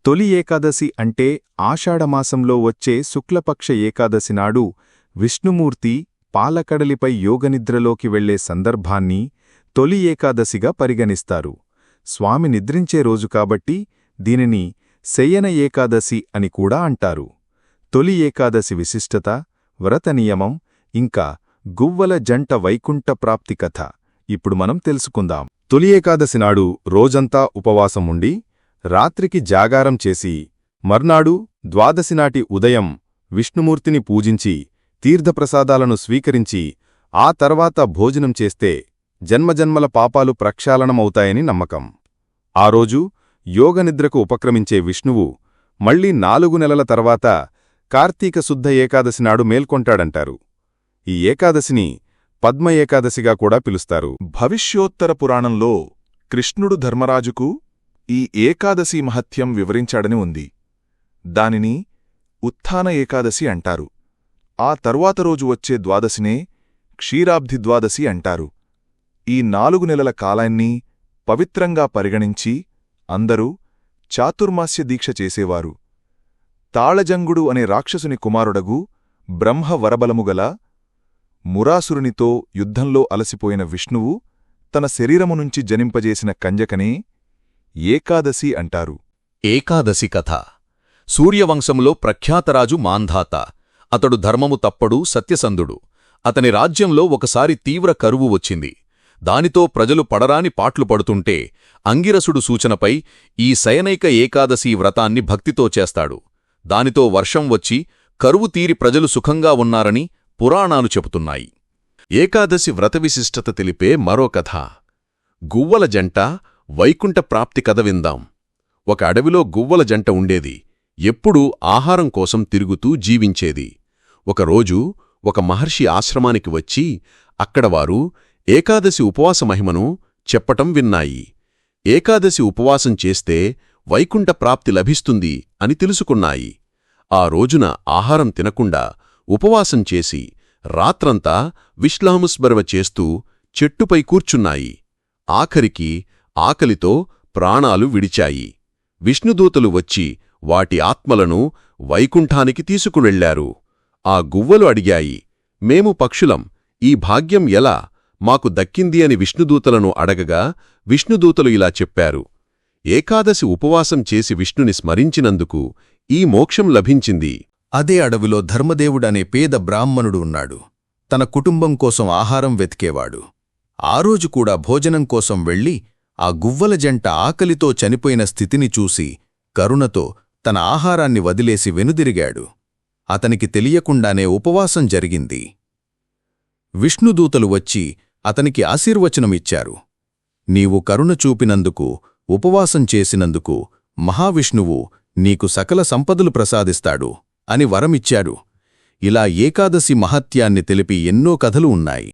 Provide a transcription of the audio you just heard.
తొలి ఏకాదశి అంటే ఆషాఢమాసంలో వచ్చే శుక్లపక్ష ఏకాదశి నాడు విష్ణుమూర్తి పాలకడలిపై యోగనిద్రలోకి వెళ్లే సందర్భాన్ని తొలి ఏకాదశిగా పరిగణిస్తారు. స్వామి నిద్రించే రోజు కాబట్టి దీనిని శయన ఏకాదశి అని కూడా అంటారు. తొలి ఏకాదశి విశిష్టత, వ్రత నియమం, ఇంకా గువ్వల జంట వైకుంఠ ప్రాప్తి కథ ఇప్పుడు మనం తెలుసుకుందాం. తొలి ఏకాదశి నాడు రోజంతా ఉపవాసం ఉండి రాత్రికి జాగారం చేసి మర్నాడు ద్వాదశి నాటి ఉదయం విష్ణుమూర్తిని పూజించి తీర్థప్రసాదాలను స్వీకరించి ఆ తర్వాత భోజనం చేస్తే జన్మజన్మల పాపాలు ప్రక్షాళనమవుతాయని నమ్మకం. ఆ రోజు యోగనిద్రకు ఉపక్రమించే విష్ణువు మళ్లీ 4 నెలల తర్వాత కార్తీక శుద్ధ ఏకాదశి నాడు మేల్కొంటాడంటారు. ఈ ఏకాదశిని పద్మ ఏకాదశిగా కూడా పిలుస్తారు. భవిష్యోత్తర పురాణంలో కృష్ణుడు ధర్మరాజుకు ఈ ఏకాదశి మహత్యం వివరించాడని ఉంది. దానిని ఉత్థాన ఏకాదశి అంటారు. ఆ తరువాత రోజు వచ్చే ద్వాదశినే క్షీరాబ్ధి ద్వాదశి అంటారు. ఈ 4 నెలల కాలాన్ని పవిత్రంగా పరిగణించి అందరూ చాతుర్మాస్య దీక్ష చేసేవారు. తాళజంగుడు అనే రాక్షసుని కుమారుడగు బ్రహ్మ వరబలముగల మురాసురునితో యుద్ధంలో అలసిపోయిన విష్ణువు తన శరీరమునుంచి జనింపజేసిన కంజకనే ఏకాదశి అంటారు. ఏకాదశి కథ. సూర్యవంశంలో ప్రఖ్యాతరాజు మాంధాత. అతడు ధర్మము తప్పడు, సత్యసంధుడు. అతని రాజ్యంలో ఒకసారి తీవ్ర కరువు వచ్చింది. దానితో ప్రజలు పడరాని పాట్లు పడుతుంటే అంగిరసుడు సూచనపై ఈ శయనైక ఏకాదశి వ్రతాన్ని భక్తితో చేస్తాడు. దానితో వర్షం వచ్చి కరువు తీరి ప్రజలు సుఖంగా ఉన్నారని పురాణాలు చెబుతున్నాయి. ఏకాదశి వ్రత విశిష్టత తెలిపే మరో కథ. గువ్వల జంట వైకుంఠ ప్రాప్తి కథ విందాం. ఒక అడవిలో గువ్వల జంట ఉండేది. ఎప్పుడూ ఆహారం కోసం తిరుగుతూ జీవించేది. ఒకరోజు ఒక మహర్షి ఆశ్రమానికి వచ్చి అక్కడ వారు ఏకాదశి ఉపవాస మహిమను చెప్పటం విన్నాయి. ఏకాదశి ఉపవాసం చేస్తే వైకుంఠ ప్రాప్తి లభిస్తుంది అని తెలుసుకున్నాయి. ఆ రోజున ఆహారం తినకుండా ఉపవాసం చేసి రాత్రంతా విశ్లాముస్మరవ చేస్తూ చెట్టుపై కూర్చున్నాయి. ఆఖరికి ఆకలితో ప్రాణాలు విడిచాయి. విష్ణుదూతలు వచ్చి వాటి ఆత్మలను వైకుంఠానికి తీసుకువెళ్లారు. ఆ గువ్వలు అడిగాయి, మేము పక్షులం, ఈ భాగ్యం ఎలా మాకు దక్కింది అని విష్ణుదూతలను అడగగా విష్ణుదూతలు ఇలా చెప్పారు: ఏకాదశి ఉపవాసం చేసి విష్ణుని స్మరించినందుకు ఈ మోక్షం లభించింది. అదే అడవిలో ధర్మదేవుడనే పేద బ్రాహ్మణుడు ఉన్నాడు. తన కుటుంబం కోసం ఆహారం వెతికేవాడు. ఆ రోజు కూడా భోజనం కోసం వెళ్లి ఆ గువ్వల జంట ఆకలితో చనిపోయిన స్థితిని చూసి కరుణతో తన ఆహారాన్ని వదిలేసి వెనుదిరిగాడు. అతనికి తెలియకుండానే ఉపవాసం జరిగింది. విష్ణుదూతలు వచ్చి అతనికి ఆశీర్వచనమిచ్చారు. నీవు కరుణ చూపినందుకు, ఉపవాసం చేసినందుకు మహావిష్ణువు నీకు సకల సంపదలు ప్రసాదిస్తాడు అని వరమిచ్చాడు. ఇలా ఏకాదశి మహత్యాన్ని తెలిపి ఎన్నో కథలు ఉన్నాయి.